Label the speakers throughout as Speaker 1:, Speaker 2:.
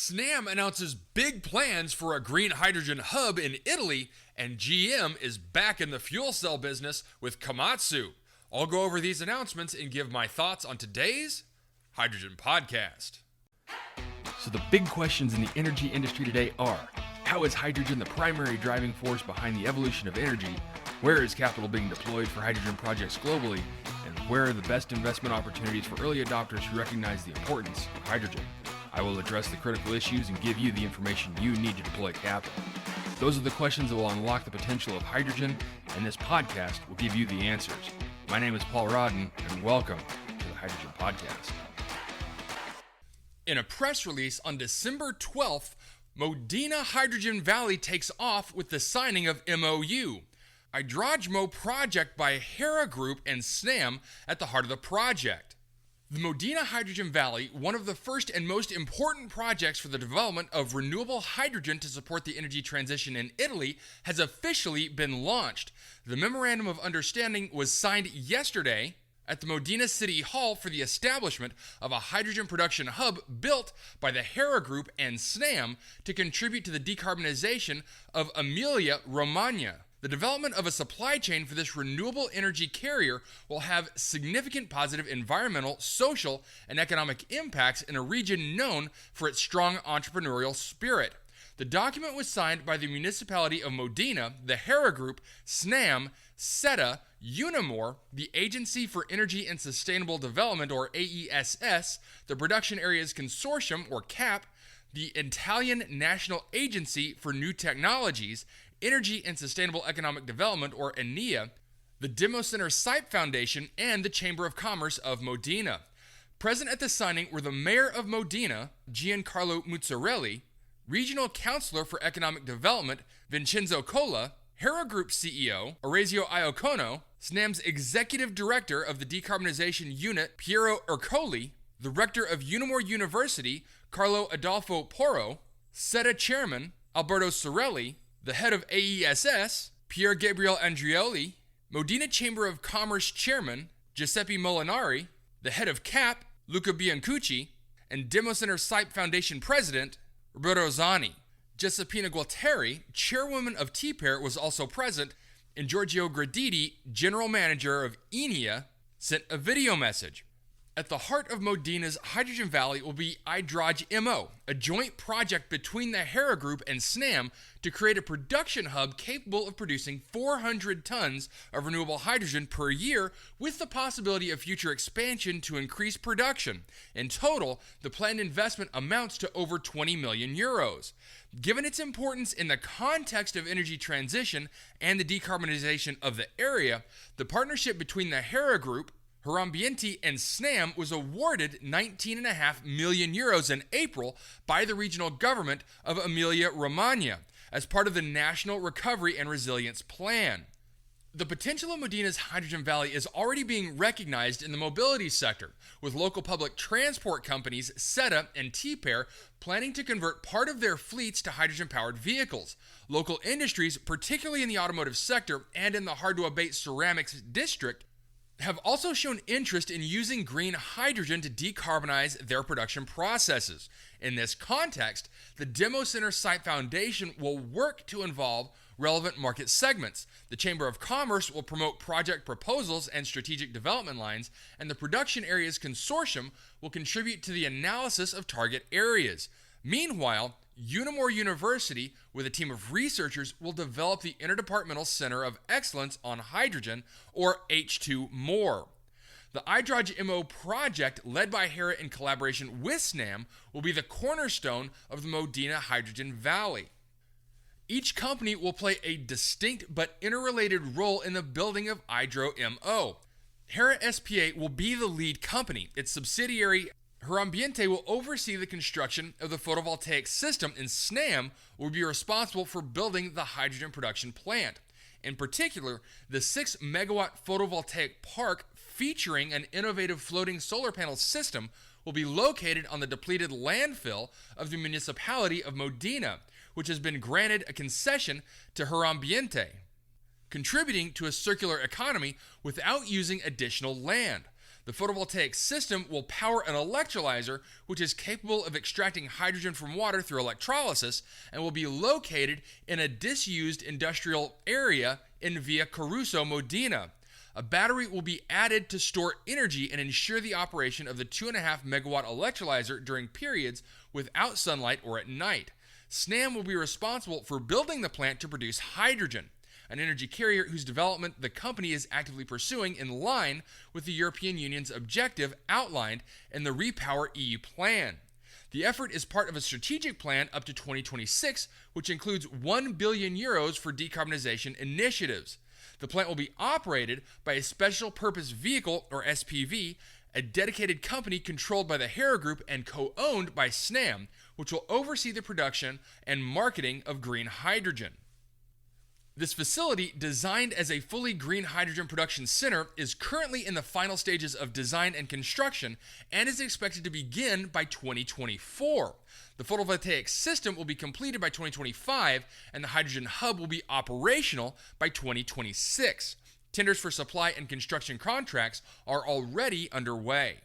Speaker 1: SNAM announces big plans for a green hydrogen hub in Italy, and GM is back in the fuel cell business with Komatsu. I'll go over these announcements and give my thoughts on today's Hydrogen Podcast.
Speaker 2: So the big questions in the energy industry today are: how is hydrogen the primary driving force behind the evolution of energy? Where is capital being deployed for hydrogen projects globally? And where are the best investment opportunities for early adopters who recognize the importance of hydrogen? I will address the critical issues and give you the information you need to deploy capital. Those are the questions that will unlock the potential of hydrogen, and this podcast will give you the answers. My name is Paul Rodden, and welcome to the Hydrogen Podcast.
Speaker 1: In a press release on December 12th, Modina Hydrogen Valley takes off with the signing of MOU, Hydrogmo project by Hera Group and SNAM at the heart of the project. The Modina Hydrogen Valley, one of the first and most important projects for the development of renewable hydrogen to support the energy transition in Italy, has officially been launched. The Memorandum of Understanding was signed yesterday at the Modina City Hall for the establishment of a hydrogen production hub built by the Hera Group and SNAM to contribute to the decarbonization of Emilia-Romagna. The development of a supply chain for this renewable energy carrier will have significant positive environmental, social, and economic impacts in a region known for its strong entrepreneurial spirit. The document was signed by the municipality of Modena, the Hera Group, SNAM, SETA, Unimore, the Agency for Energy and Sustainable Development, or AESS, the Production Areas Consortium, or CAP, the Italian National Agency for New Technologies, Energy and Sustainable Economic Development, or ENEA, the Demo Center Site Foundation, and the Chamber of Commerce of Modena. Present at the signing were the Mayor of Modena, Giancarlo Muzzarelli, Regional Counselor for Economic Development, Vincenzo Colla, Hera Group CEO, Orazio Iacono, SNAM's Executive Director of the Decarbonization Unit, Piero Ercoli, the Rector of Unimore University, Carlo Adolfo Porro, SETA Chairman, Alberto Sorelli, the head of AESS, Pier Gabriele Andreoli, Modena Chamber of Commerce Chairman, Giuseppe Molinari, the head of CAP, Luca Biancucci, and Demo Center Site Foundation President, Roberto Zani. Giuseppina Gualteri, Chairwoman of TPAIR, was also present, and Giorgio Graditi, General Manager of ENEA, sent a video message. At the heart of Modina's Hydrogen Valley will be Hydrogmo, a joint project between the Hera Group and SNAM to create a production hub capable of producing 400 tons of renewable hydrogen per year, with the possibility of future expansion to increase production. In total, the planned investment amounts to over 20 million euros. Given its importance in the context of energy transition and the decarbonization of the area, the partnership between the Hera Group, Herambiente, and SNAM was awarded 19.5 million euros in April by the regional government of Emilia-Romagna as part of the National Recovery and Resilience Plan. The potential of Modina's Hydrogen Valley is already being recognized in the mobility sector, with local public transport companies SETA and TPAIR planning to convert part of their fleets to hydrogen-powered vehicles. Local industries, particularly in the automotive sector and in the hard-to-abate ceramics district, have also shown interest in using green hydrogen to decarbonize their production processes. In this context, the Demo Center Site Foundation will work to involve relevant market segments. The Chamber of Commerce will promote project proposals and strategic development lines, and the Production Areas Consortium will contribute to the analysis of target areas. Meanwhile, Unimore University, with a team of researchers, will develop the Interdepartmental Center of Excellence on Hydrogen, or H2MORE. The Hydrogmo project, led by Hera in collaboration with SNAM, will be the cornerstone of the Modena Hydrogen Valley. Each company will play a distinct but interrelated role in the building of Hydrogmo. Hera SPA will be the lead company. Its subsidiary Herambiente will oversee the construction of the photovoltaic system, and SNAM will be responsible for building the hydrogen production plant. In particular, the 6-megawatt photovoltaic park featuring an innovative floating solar panel system will be located on the depleted landfill of the municipality of Modena, which has been granted a concession to Herambiente, contributing to a circular economy without using additional land. The photovoltaic system will power an electrolyzer, which is capable of extracting hydrogen from water through electrolysis, and will be located in a disused industrial area in Via Caruso, Modina. A battery will be added to store energy and ensure the operation of the 2.5 megawatt electrolyzer during periods without sunlight or at night. SNAM will be responsible for building the plant to produce hydrogen, an energy carrier whose development the company is actively pursuing in line with the European Union's objective outlined in the Repower EU plan. The effort is part of a strategic plan up to 2026, which includes €1 billion for decarbonization initiatives. The plant will be operated by a special purpose vehicle, or SPV, a dedicated company controlled by the Hera Group and co-owned by SNAM, which will oversee the production and marketing of green hydrogen. This facility, designed as a fully green hydrogen production center, is currently in the final stages of design and construction and is expected to begin by 2024. The photovoltaic system will be completed by 2025, and the hydrogen hub will be operational by 2026. Tenders for supply and construction contracts are already underway.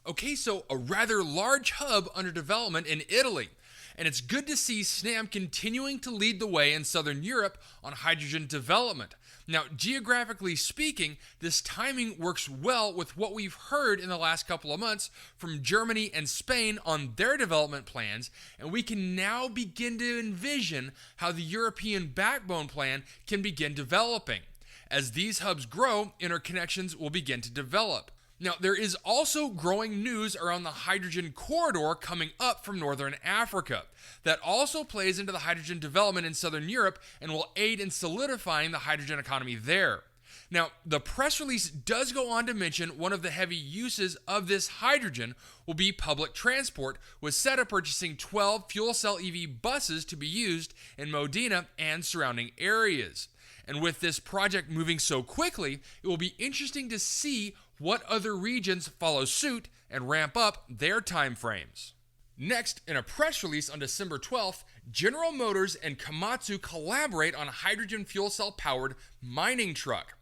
Speaker 1: Okay, so a rather large hub under development in Italy. And it's good to see SNAM continuing to lead the way in Southern Europe on hydrogen development. Now, geographically speaking, this timing works well with what we've heard in the last couple of months from Germany and Spain on their development plans, and we can now begin to envision how the European backbone plan can begin developing. As these hubs grow, interconnections will begin to develop. Now, there is also growing news around the hydrogen corridor coming up from Northern Africa. That also plays into the hydrogen development in Southern Europe and will aid in solidifying the hydrogen economy there. Now, the press release does go on to mention one of the heavy uses of this hydrogen will be public transport, with SETA purchasing 12 fuel cell EV buses to be used in Modina and surrounding areas. And with this project moving so quickly, it will be interesting to see what other regions follow suit and ramp up their timeframes. Next, in a press release on December 12th, General Motors and Komatsu collaborate on a hydrogen fuel cell powered mining truck.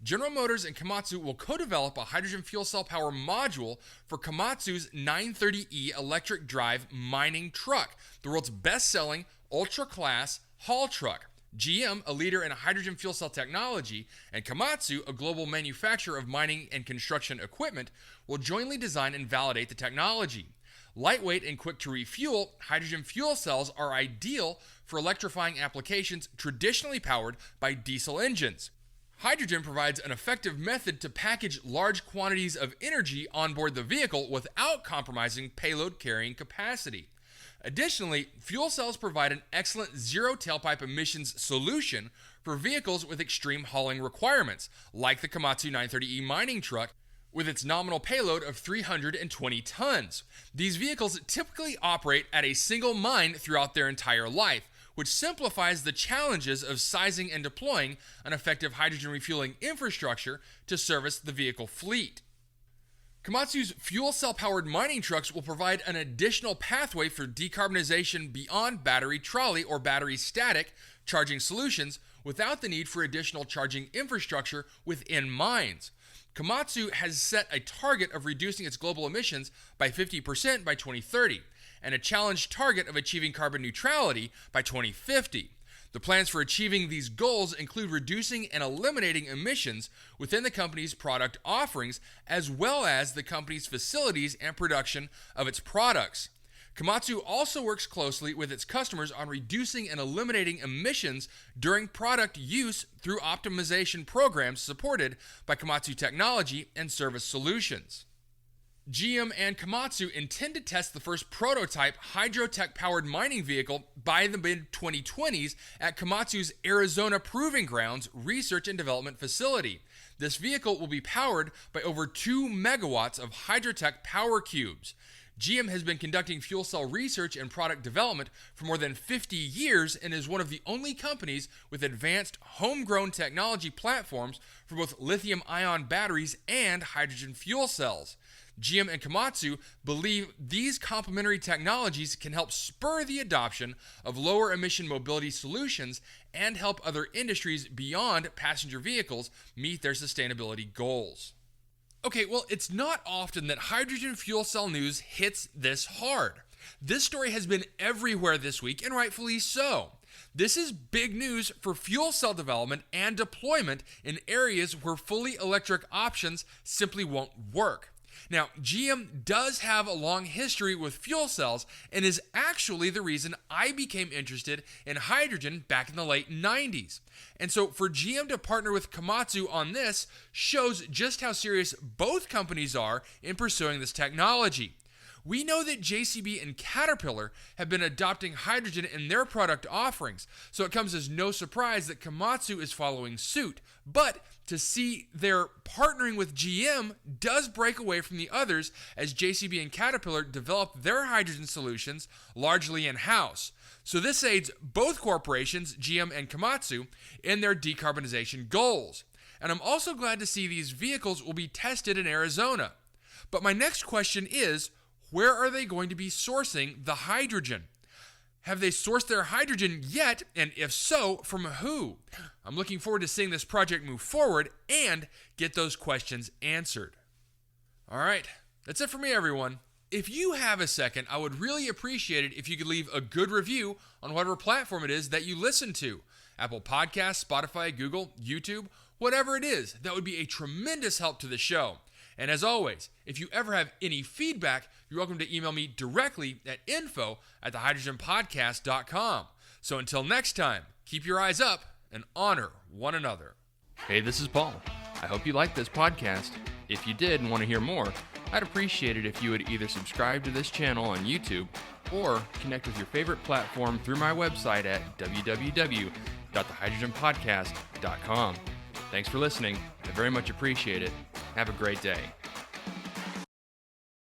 Speaker 1: General Motors and Komatsu will co-develop a hydrogen fuel cell power module for Komatsu's 930E electric drive mining truck, the world's best-selling ultra-class haul truck. GM, a leader in hydrogen fuel cell technology, and Komatsu, a global manufacturer of mining and construction equipment, will jointly design and validate the technology. Lightweight and quick to refuel, hydrogen fuel cells are ideal for electrifying applications traditionally powered by diesel engines. Hydrogen provides an effective method to package large quantities of energy on board the vehicle without compromising payload carrying capacity. Additionally, fuel cells provide an excellent zero tailpipe emissions solution for vehicles with extreme hauling requirements, like the Komatsu 930E mining truck, with its nominal payload of 320 tons. These vehicles typically operate at a single mine throughout their entire life, which simplifies the challenges of sizing and deploying an effective hydrogen refueling infrastructure to service the vehicle fleet. Komatsu's fuel cell-powered mining trucks will provide an additional pathway for decarbonization beyond battery trolley or battery static charging solutions without the need for additional charging infrastructure within mines. Komatsu has set a target of reducing its global emissions by 50% by 2030 and a challenged target of achieving carbon neutrality by 2050. The plans for achieving these goals include reducing and eliminating emissions within the company's product offerings, as well as the company's facilities and production of its products. Komatsu also works closely with its customers on reducing and eliminating emissions during product use through optimization programs supported by Komatsu Technology and Service Solutions. GM and Komatsu intend to test the first prototype hydrotech-powered mining vehicle by the mid-2020s at Komatsu's Arizona Proving Grounds research and development facility. This vehicle will be powered by over 2 megawatts of hydrotech power cubes. GM has been conducting fuel cell research and product development for more than 50 years and is one of the only companies with advanced homegrown technology platforms for both lithium-ion batteries and hydrogen fuel cells. GM and Komatsu believe these complementary technologies can help spur the adoption of lower emission mobility solutions and help other industries beyond passenger vehicles meet their sustainability goals. Okay, well, it's not often that hydrogen fuel cell news hits this hard. This story has been everywhere this week, and rightfully so. This is big news for fuel cell development and deployment in areas where fully electric options simply won't work. Now, GM does have a long history with fuel cells and is actually the reason I became interested in hydrogen back in the late 90s. And so for GM to partner with Komatsu on this shows just how serious both companies are in pursuing this technology. We know that JCB and Caterpillar have been adopting hydrogen in their product offerings, so it comes as no surprise that Komatsu is following suit. But to see they're partnering with GM does break away from the others, as JCB and Caterpillar develop their hydrogen solutions largely in-house. So this aids both corporations, GM and Komatsu, in their decarbonization goals. And I'm also glad to see these vehicles will be tested in Arizona. But my next question is, where are they going to be sourcing the hydrogen? Have they sourced their hydrogen yet? And if so, from who? I'm looking forward to seeing this project move forward and get those questions answered. All right, that's it for me, everyone. If you have a second, I would really appreciate it if you could leave a good review on whatever platform it is that you listen to. Apple Podcasts, Spotify, Google, YouTube, whatever it is. That would be a tremendous help to the show. And as always, if you ever have any feedback, you're welcome to email me directly at info@thehydrogenpodcast.com. So until next time, keep your eyes up and honor one another.
Speaker 2: Hey, this is Paul. I hope you liked this podcast. If you did and want to hear more, I'd appreciate it if you would either subscribe to this channel on YouTube or connect with your favorite platform through my website at www.thehydrogenpodcast.com. Thanks for listening. I very much appreciate it. Have a great day.